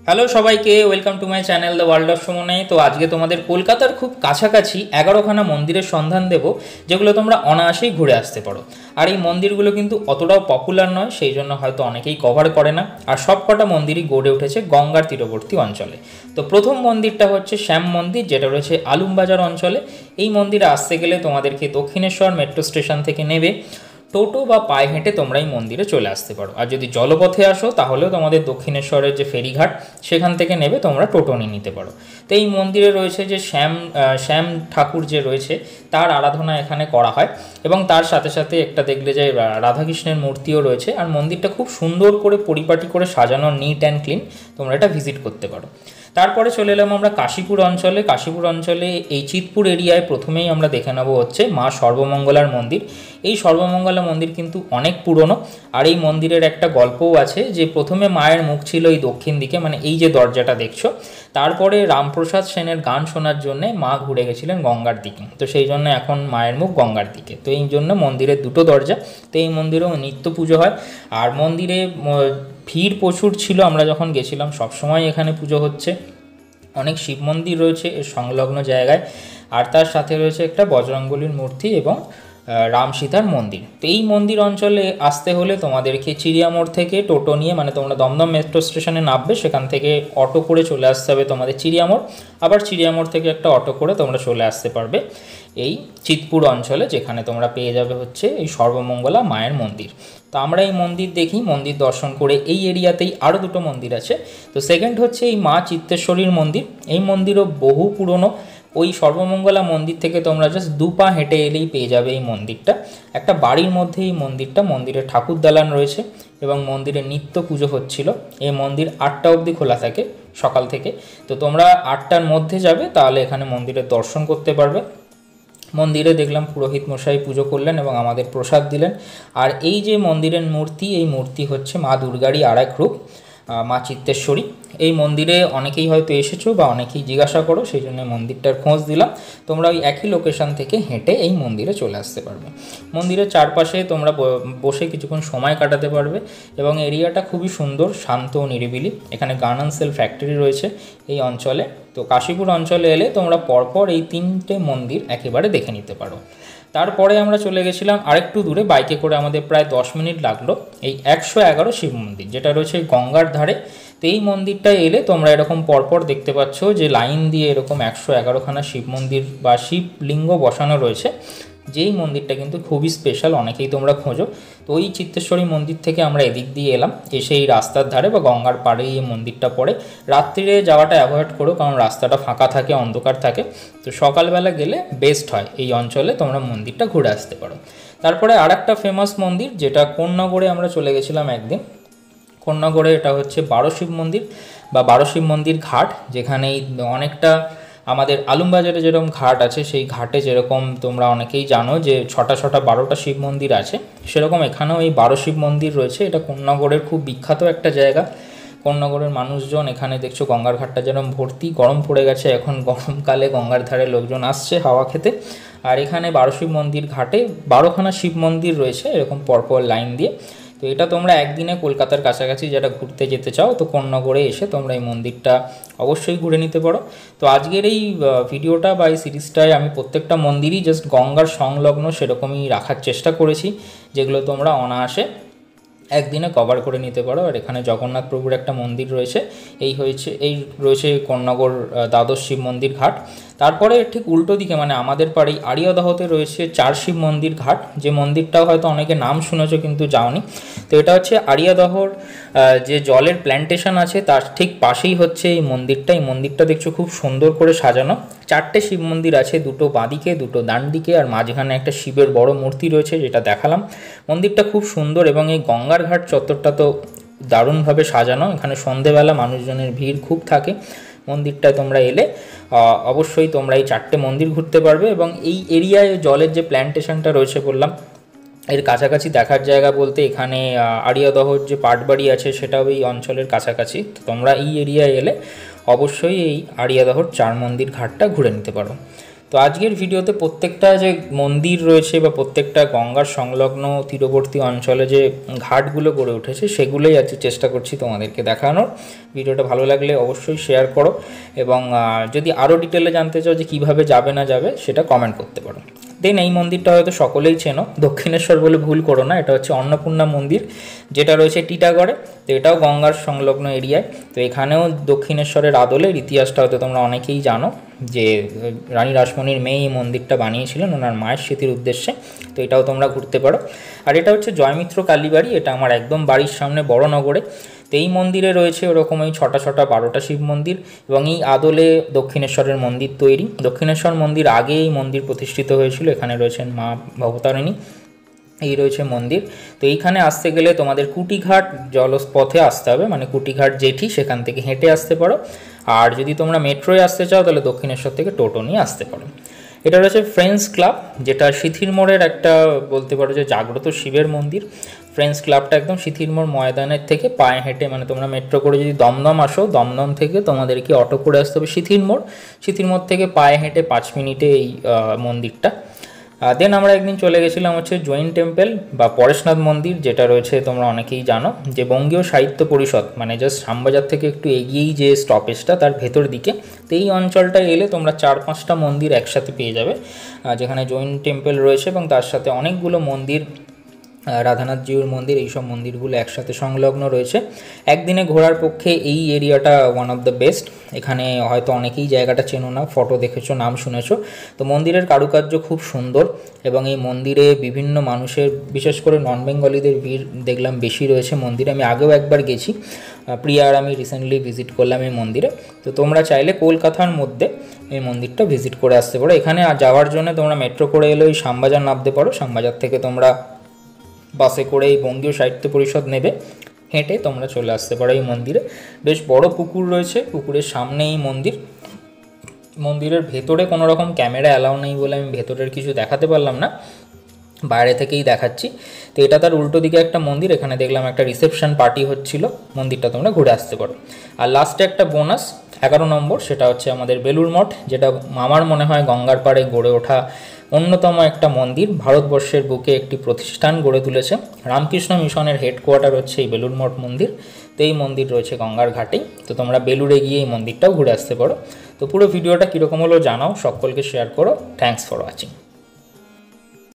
Hello সবাইকে, welcome to my channel the world of সুমনে। তো আজকে তোমাদের কলকাতার খুব কাছাকাছি 11খানা মন্দিরের সন্ধান দেব, যেগুলো তোমরা অনায়াসেই ঘুরে আসতে পারো। আর এই মন্দিরগুলো কিন্তু অতটাও পপুলার নয়, সেই জন্য হয়তো অনেকেই কভার করে না। আর সব কটা মন্দিরই গড়ে উঠেছে গঙ্গার তীরবর্তী অঞ্চলে। তো প্রথম মন্দিরটা হচ্ছে শ্যাম মন্দির, যেটা রয়েছে আলমবাজার অঞ্চলে। এই মন্দিরে আসতে গেলে তোমাদেরকে দক্ষিণেশ্বর মেট্রো স্টেশন থেকে নেবে টোটো বা পায়ে হেঁটে তোমরা এই মন্দিরে চলে আসতে পারো। আর যদি জলপথে আসো তাহলেও তোমাদের দক্ষিণেশ্বরের যে ফেরিঘাট সেখান থেকে নেবে তোমরা টোটো নিয়ে নিতে পারো। তো এই মন্দিরে রয়েছে যে শ্যাম ঠাকুর যে রয়েছে তার আরাধনা এখানে করা হয়, এবং তার সাথে সাথে একটা দেখলে যে রাধাকৃষ্ণের মূর্তিও রয়েছে। আর মন্দিরটা খুব সুন্দর করে পরিপাটি করে সাজানো, নিট অ্যান্ড ক্লিন। তোমরা এটা ভিজিট করতে পারো। তারপরে চলে এলাম আমরা কাশীপুর অঞ্চলে। কাশীপুর অঞ্চলে এই চিতপুর এরিয়ায় প্রথমেই আমরা দেখে নেব হচ্ছে মা সর্বমঙ্গলার মন্দির। এই সর্বমঙ্গলা মন্দির কিন্তু অনেক পুরনো, আর এই মন্দিরের একটা গল্পও আছে যে প্রথমে মায়ের মুখ ছিল এই দক্ষিণ দিকে, মানে এই যে দরজাটা দেখছো। তারপরে রামপ্রসাদ সেনের গান শোনার জন্য মা ঘুরে গেছিলেন গঙ্গার দিকে, তো সেই জন্য এখন মায়ের মুখ গঙ্গার দিকে। তো এই জন্য মন্দিরের দুটো দরজা। তো এই মন্দিরেও নিত্য পুজো হয়, আর মন্দিরে ভিড় প্রচুর ছিল। আমরা যখন গেছিলাম সবসময় এখানে পুজো হচ্ছে। অনেক শিব মন্দির রয়েছে এর সংলগ্ন জায়গায়, আর তার সাথে রয়েছে একটা বজরংবলীর মূর্তি এবং রাম সীতার মন্দির। তো এই মন্দির অঞ্চলে আসতে হলে তোমাদেরকে চিড়িয়ামোড় থেকে টোটো নিয়ে, মানে তোমরা দমদম মেট্রো স্টেশনে নামবে, সেখান থেকে অটো করে চলে আসতে হবে তোমাদের চিড়িয়ামোড়। আবার চিড়িয়ামোড় থেকে একটা অটো করে তোমরা চলে আসতে পারবে এই চিতপুর অঞ্চলে, যেখানে তোমরা পেয়ে যাবে হচ্ছে এই সর্বমঙ্গলা মায়ের মন্দির। তো আমরা এই মন্দির দেখি, মন্দির দর্শন করে এই এরিয়াতেই আরও দুটো মন্দির আছে। তো সেকেন্ড হচ্ছে এই মা চিত্তেশ্বরীর মন্দির। এই মন্দিরও বহু পুরনো। ওই সর্বমঙ্গলা মন্দির থেকে তোমরা জাস্ট 2 পা হেঁটে এলেই পেয়ে যাবে এই মন্দিরটা। একটা বাড়ির মধ্যে এই মন্দিরটা, মন্দিরের ঠাকুর দালান রয়েছে এবং মন্দিরে নিত্য পুজো হচ্ছিল। এই মন্দির 8টা অবধি খোলা থাকে সকাল থেকে। তো তোমরা 8টার মধ্যে যাবে, তাহলে এখানে মন্দিরের দর্শন করতে পারবে। মন্দিরে দেখলাম পুরোহিত মশাই পুজো করলেন এবং আমাদের প্রসাদ দিলেন। আর এই যে মন্দিরের মূর্তি, এই মূর্তি হচ্ছে মা দুর্গারই আর এক রূপ, মা চিত্তেশ্বরী। এই মন্দিরে অনেকেই হয়তো এসেছো বা অনেকেই জিজ্ঞাসা করো, সেই জন্য মন্দিরটার খোঁজ দিলাম। তোমরা ওই একই লোকেশন থেকে হেঁটে এই মন্দিরে চলে আসতে পারবে। মন্দিরের চারপাশে তোমরা বসে কিছুক্ষণ সময় কাটাতে পারবে, এবং এরিয়াটা খুবই সুন্দর, শান্ত ও নিরিবিলি। এখানে গার্মেন্টস ফ্যাক্টরি রয়েছে এই অঞ্চলে। তো কাশীপুর অঞ্চলে এলে তোমরা পরপর এই 3টে মন্দির একেবারে দেখে নিতে পারো। তারপরে আমরা চলে গেছিলাম আরেকটু দূরে, বাইকে করে আমাদের প্রায় 10 মিনিট লাগলো, এই 111 শিব মন্দির, যেটা রয়েছে গঙ্গার ধারে। তো এই মন্দিরটায় এলে তোমরা এরকম পরপর দেখতে পাচ্ছ যে লাইন দিয়ে এরকম 111খানা শিব মন্দির বা শিবলিঙ্গ বসানো রয়েছে। যেই মন্দিরটা কিন্তু খুবই স্পেশাল, অনেকেই তোমরা খোঁজো। তো ওই চিত্তেশ্বরী মন্দির থেকে আমরা এদিক দিয়ে এলাম, এসে এই রাস্তার ধারে বা গঙ্গার পাড়েই এই মন্দিরটা পড়ে। রাত্রিরে যাওয়াটা অ্যাভয়েড করো, কারণ রাস্তাটা ফাঁকা থাকে, অন্ধকার থাকে। তো সকালবেলা গেলে বেস্ট হয়, এই অঞ্চলে তোমরা মন্দিরটা ঘুরে আসতে পারো। তারপরে আর একটা ফেমাস মন্দির, যেটা কোন্নগরে আমরা চলে গেছিলাম একদিন। কোন্নগরে এটা হচ্ছে 12 শিব মন্দির বা 12 শিব মন্দির ঘাট, যেখানে অনেকটা আমাদের আলমবাজারে যেরকম ঘাট আছে, সেই ঘাটে যেরকম তোমরা অনেকেই জানো যে 6টা 12টা শিব মন্দির আছে, সেরকম এখানেও এই 12 শিব মন্দির রয়েছে। এটা কোন্নগরের খুব বিখ্যাত একটা জায়গা। কোন্নগরের মানুষজন এখানে দেখছো গঙ্গার ঘাটটা যেরকম ভর্তি, গরম পড়ে গেছে এখন, গরমকালে গঙ্গার ধারে লোকজন আসছে হাওয়া খেতে। আর এখানে 12 শিব মন্দির ঘাটে 12খানা শিব মন্দির রয়েছে এরকম পরপর লাইন দিয়ে। তো এটা তোমরা একদিনে কলকাতার কাছাকাছি যারা ঘুরতে যেতে চাও, তো কোন্নগরে এসে তোমরা এই মন্দিরটা অবশ্যই ঘুরে নিতে পারো। তো আজকের এই ভিডিওটা বা এই সিরিজটায় আমি প্রত্যেকটা মন্দিরই জাস্ট গঙ্গার সংলগ্ন সেরকমই রাখার চেষ্টা করেছি, যেগুলো তোমরা অনায়াসে একদিনে কভার করে নিতে পারো। আর এখানে জগন্নাথ প্রভুর একটা মন্দির রয়েছে, এই রয়েছে কোন্নগর দ্বাদশ শিব মন্দির ঘাট। তারপরে ঠিক উল্টো দিকে, মানে আমাদের পাড়েই আড়িয়াদহতে রয়েছে 4 শিব মন্দির ঘাট, যে মন্দিরটাও হয়তো অনেকে নাম শুনেছো কিন্তু যাওনি। তো এটা হচ্ছে আড়িয়াদহর যে জলের প্ল্যান্টেশন আছে তার ঠিক পাশেই হচ্ছে এই মন্দিরটা। এই মন্দিরটা দেখছো খুব সুন্দর করে সাজানো। 4টে শিব মন্দির আছে, 2টো বাঁদিকে, 2টো ডান দিকে, আর মাঝখানে একটা শিবের বড় মূর্তি রয়েছে, যেটা দেখালাম। মন্দিরটা খুব সুন্দর, এবং এই গঙ্গার ঘাট চত্বরটা তো দারুণভাবে সাজানো। এখানে সন্ধেবেলা মানুষজনের ভিড় খুব থাকে। মন্দিরটায় তোমরা এলে অবশ্যই তোমরা এই 4টে মন্দির ঘুরতে পারবে। এবং এই এরিয়ায় জলের যে প্ল্যান্টেশনটা রয়েছে বললাম, এর কাছাকাছি দেখার জায়গা বলতে এখানে আড়িয়াদহর যে পাটবাড়ি আছে সেটাও এই অঞ্চলের কাছাকাছি। তো তোমরা এই এরিয়ায় এলে অবশ্যই এই আড়িয়াদহর 4 মন্দির ঘাটটা ঘুরে নিতে পারো। তো আজকের ভিডিওতে প্রত্যেকটা যে মন্দির রয়েছে বা প্রত্যেকটা গঙ্গার সংলগ্ন তীরবর্তী অঞ্চলে যে ঘাটগুলো গড়ে উঠেছে সেগুলোই আজকে চেষ্টা করছি তোমাদেরকে দেখানোর। ভিডিওটা ভালো লাগলে অবশ্যই শেয়ার করো, এবং যদি আরও ডিটেলে জানতে চাও যে কীভাবে যাবে না যাবে সেটা কমেন্ট করতে পারো। দেন এই মন্দিরটা হয়তো সকলেই চেনো, দক্ষিণেশ্বর বলে ভুল করো না, এটা হচ্ছে অন্নপূর্ণা মন্দির, যেটা রয়েছে টিটাগড়ে। তো এটাও গঙ্গার সংলগ্ন এরিয়ায়। তো এখানেও দক্ষিণেশ্বরের আদলের ইতিহাসটা হয়তো তোমরা অনেকেই জানো, যে রানী রাসমণির মেয়ে এই মন্দিরটা বানিয়েছিলেন ওনার মায়ের স্মৃতির উদ্দেশ্যে। তো এটাও তোমরা ঘুরতে পারো। আর এটা হচ্ছে জয়মিত্র কালীবাড়ি, এটা আমার একদম বাড়ির সামনে বড়নগরে। তো এই মন্দিরে রয়েছে ওরকম ওই 6টা শিব মন্দির, এবং এই আদলে দক্ষিণেশ্বরের মন্দির তৈরি। দক্ষিণেশ্বর মন্দির আগে এই মন্দির প্রতিষ্ঠিত হয়েছিল। এখানে রয়েছেন মা ভবতারিণী, এই রয়েছে মন্দির। তো এইখানে আসতে গেলে তোমাদের কুটিঘাট জলপথে আসতে হবে, মানে কুটিঘাট জেঠি, সেখান থেকে হেঁটে আসতে পারো। আর যদি তোমরা মেট্রোয় আসতে চাও তাহলে দক্ষিণেশ্বর থেকে টোটো নিয়ে আসতে পারো। এটা রয়েছে ফ্রেন্ডস ক্লাব, যেটা সিথির মোড়ের একটা বলতে পারো যে জাগ্রত শিবের মন্দির। ফ্রেন্ডস ক্লাবটা একদম সিথির মোড় ময়দানের থেকে পায়ে হেঁটে, মানে তোমরা মেট্রো করে যদি দমদম আসো, দমদম থেকে তোমাদেরকে অটো করে আসতে হবে সিথির মোড় থেকে পায়ে হেঁটে 5 মিনিটে এই মন্দিরটা। দেন আমরা একদিন চলে গেছিলাম হচ্ছে জৈন টেম্পল বা পরেশনাথ মন্দির, যেটা রয়েছে তোমরা অনেকেই জানো যে বঙ্গীয় সাহিত্য পরিষদ, মানে জাস্ট শ্যামবাজার থেকে একটু এগিয়েই যে স্টপেজটা তার ভেতর দিকে। তো এই অঞ্চলটায় এলে তোমরা 4-5টা মন্দির একসাথে পেয়ে যাবে, যেখানে জৈন টেম্পল রয়েছে এবং তার সাথে অনেকগুলো মন্দির, রাধানাথ জিউর মন্দির, এইসব মন্দিরগুলো একসাথে সংলগ্ন রয়েছে। একদিনে ঘোরার পক্ষে এই এরিয়াটা ওয়ান অফ দ্য বেস্ট। এখানে হয়তো অনেকেই জায়গাটা চেনো না, ফটো দেখেছো, নাম শুনেছো। তো মন্দিরের কারুকার্য খুব সুন্দর, এবং এই মন্দিরে বিভিন্ন মানুষের, বিশেষ করে নন বেঙ্গলিদের ভিড় দেখলাম বেশি রয়েছে মন্দিরে। আমি আগেও একবার গেছি, প্রিয়া আর আমি রিসেন্টলি ভিজিট করলাম এই মন্দিরে। তো তোমরা চাইলে কলকাতার মধ্যে এই মন্দিরটা ভিজিট করে আসতে পারো। এখানে যাওয়ার জন্য তোমরা মেট্রো করে এলে ওই শ্যামবাজার নামতে পারো, শ্যামবাজার থেকে তোমরা বাসে করে এই বঙ্গীয় সাহিত্য পরিষদ নেবে, হেঁটে তোমরা চলে আসতে পারো এই মন্দিরে। বেশ বড় পুকুর রয়েছে, পুকুরের সামনে এই মন্দির। মন্দিরের ভেতরে কোনো রকম ক্যামেরা অ্যালাউ নেই বলে আমি ভেতরের কিছু দেখাতে পারলাম না, বাইরে থেকেই দেখাচ্ছি। তো এটা তার উল্টো দিকে একটা মন্দির, এখানে দেখলাম একটা রিসেপশন পার্টি হচ্ছিল, মন্দিরটা তোমরা ঘুরে আসতে পারো। আর লাস্টে একটা বোনাস 11 নম্বর, সেটা হচ্ছে আমাদের বেলুড় মঠ, যেটা আমার মনে হয় গঙ্গার পাড়ে গড়ে ওঠা অন্যতম একটা মন্দির। ভারতবর্ষের বুকে একটি প্রতিষ্ঠান গড়ে তুলেছে, রামকৃষ্ণ মিশনের হেডকোয়ার্টার হচ্ছে এই বেলুড় মঠ মন্দির। তো এই মন্দির রয়েছে গঙ্গার ঘাটেই। তো তোমরা বেলুড়ে গিয়ে এই মন্দিরটাও ঘুরে আসতে পারো। তো পুরো ভিডিওটা কীরকম হলো জানাও, সকলকে শেয়ার করো। Thanks for watching.